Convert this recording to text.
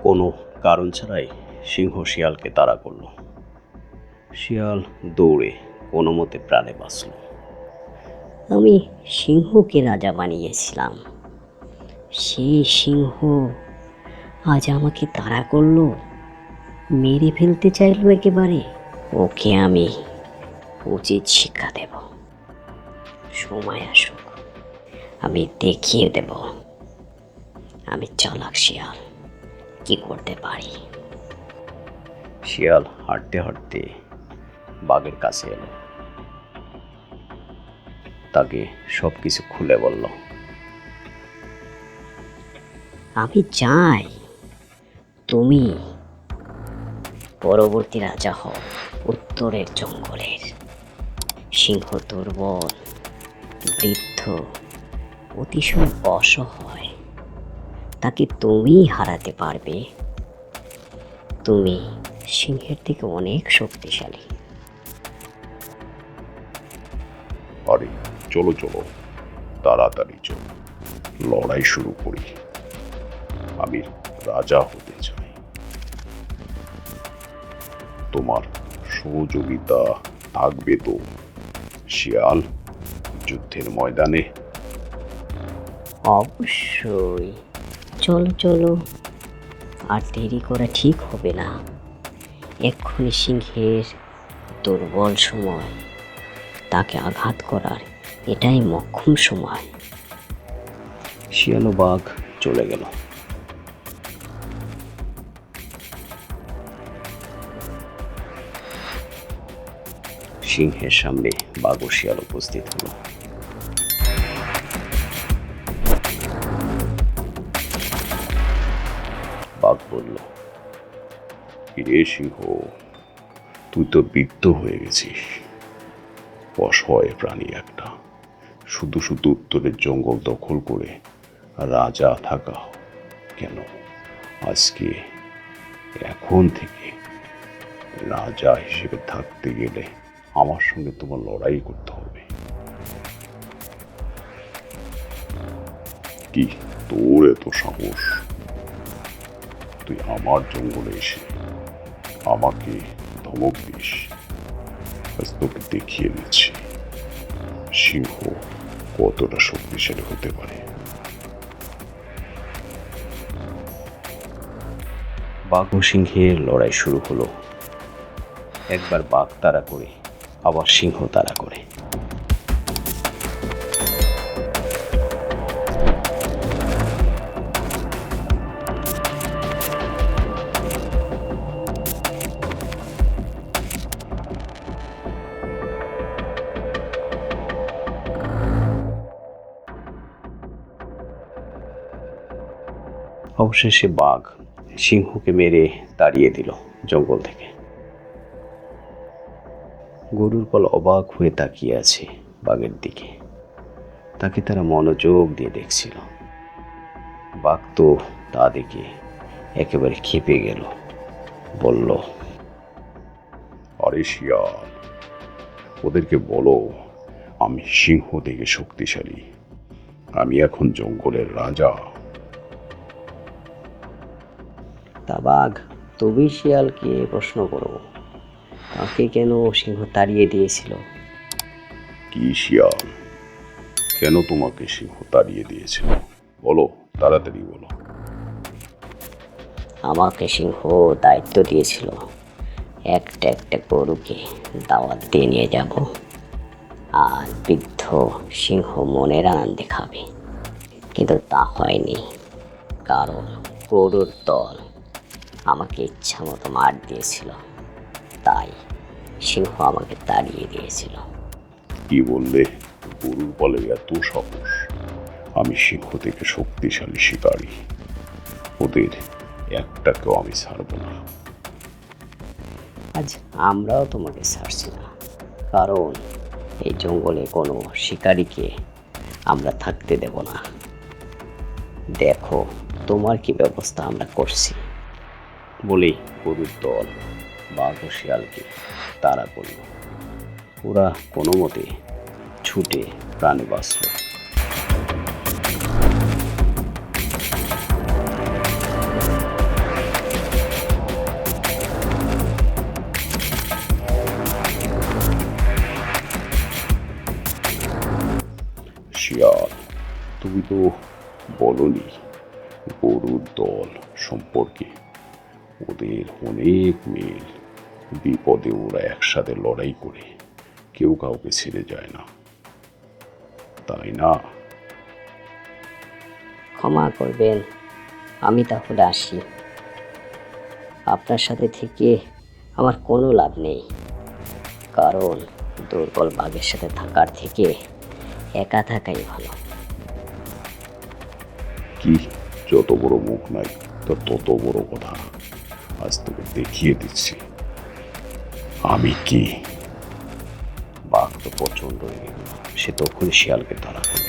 কোনো কারণ ছাড়াই সিংহ শিয়ালকে তাড়া করল। শিয়াল দৌড়ে কোনো মতে প্রাণে বাঁচল। আমি সিংহকে রাজা বানিয়েছিলাম, সেই সিংহ আজ আমাকে তাড়া করলো, মেরে ফেলতে চাইলো একেবারে। ওকে আমি উচিত শিক্ষা দেব। সময় আসুক, আমি দেখিয়ে দেব আমি চালাক শিয়াল কি করতে পারি। শিয়াল হাঁটতে হাঁটতে বাঘের কাছে এলো, তাকে সব কিছু খুলে বলল। আমি চাই তুমি পরবর্তী রাজা হও উত্তরের জঙ্গলের। সিংহ দুর্বল, বৃদ্ধ, অতিশয় অসহায়, তাকে তুমিই হারাতে পারবে। তুমি সিংহের থেকে অনেক শক্তিশালী। আরে চলো চলো, তাড়াতাড়ি চলো, লড়াই শুরু করি। আমি রাজা হতে চাই, তোমার সহযোগিতা থাকবে তো শিয়াল যুদ্ধের ময়দানে? অবশ্যই, চলো চলো, আর দেরি করা ঠিক হবে না। এক্ষুনি সিংহের দুর্বল সময়, তাকে আঘাত করার এটাই মোক্ষম সময়। শিয়াল ও বাঘ চলে গেল। সিংহের সামনে বাঘ ও শিয়াল উপস্থিত হলো। বাঘ বলল, রে সিংহ, তুই তো বৃদ্ধ হয়ে গেছিস, অসহায় প্রাণী একটা, শুধু শুধু উত্তরের জঙ্গল দখল করে রাজা থাকা কেন? আজকে এখন থেকে রাজা হিসেবে থাকতে গেলে আমার সঙ্গে তোমার লড়াই করতে হবে। কি তোর এত সাহস? তুই আমার জঙ্গলে এসে আমাকে ধমক দিস? আজ তোকে দেখিয়ে দিচ্ছি সিংহ কতটা শক্তিশালী হতে পারে। বাঘ ও সিংহের লড়াই শুরু হলো। একবার বাঘ তাড়া করে, আবার সিংহ তাড়া করে। অবশেষে বাঘ সিংহকে মেরে তাড়িয়ে দিল জঙ্গল থেকে। গরুর পাল অবাক হয়ে তাকিয়ে আছে বাঘের দিকে। তাকে তারা মনোযোগ দিয়ে দেখছিল। বাঘ তো তা দেখে একেবারে ক্ষেপে গেল, বলল, আরে শিয়াল, ওদেরকে বলো আমি সিংহ থেকে শক্তিশালী, আমি এখন জঙ্গলের রাজা। তা বাঘ, তুমি শিয়ালকে প্রশ্ন করো, তাকে কেন সিংহ তাড়িয়ে দিয়েছিল? কি শিয়াল, কেন তোমাকে সিংহ তাড়িয়ে দিয়েছিল? বলো, তাড়াতাড়ি বলো। আমাকে সিংহ দায়িত্ব দিয়েছিল একটা একটা গরুকে দাওয়াত দিয়ে নিয়ে যাব, আর বৃদ্ধ সিংহ মনের আনন্দে খাবে। কিন্তু তা হয়নি, কারণ গরুর দল আমাকে ইচ্ছা মতো মার দিয়েছিল, তাই সিংহ আমাকে তাড়িয়ে দিয়েছিল। কি বললে? গরুর বলে এত সাহস? আমি সিংহ থেকে শক্তিশালী শিকারী, ওদের একটাকেও আমি ছাড়ব না। আজ আমরাও তোমাকে ছাড়ছি না, কারণ এই জঙ্গলে কোনো শিকারীকে আমরা থাকতে দেব না। দেখো তোমার কি ব্যবস্থা আমরা করছি। বলেই গরুর দল বাঘ ও শিয়ালকে তাড়া করল। ওরা কোনো মতে ছুটে প্রাণে বাঁচল। তো বলনি গরুর দল সম্পর্কে। ওদের অনেক মিল, বিপদে ওরা একসাথে লড়াই করে, কেউ কাউকে ছেড়ে যায় না, তাই না? ক্ষমা করবেন, আমি তাহলে আসি। আপনার সাথে থেকে আমার কোনো লাভ নেই, কারণ দুর্বল বাঘের সাথে থাকার থেকে একা থাকাই ভালো। কি, যত বড় মুখ নাই তোর তত বড় কথা। আজ তোকে দেখিয়ে দিচ্ছি আমি কি। বাঘ তো প্রচণ্ড রেগে গেল। সে তখনই শিয়ালকে তাড়া করল।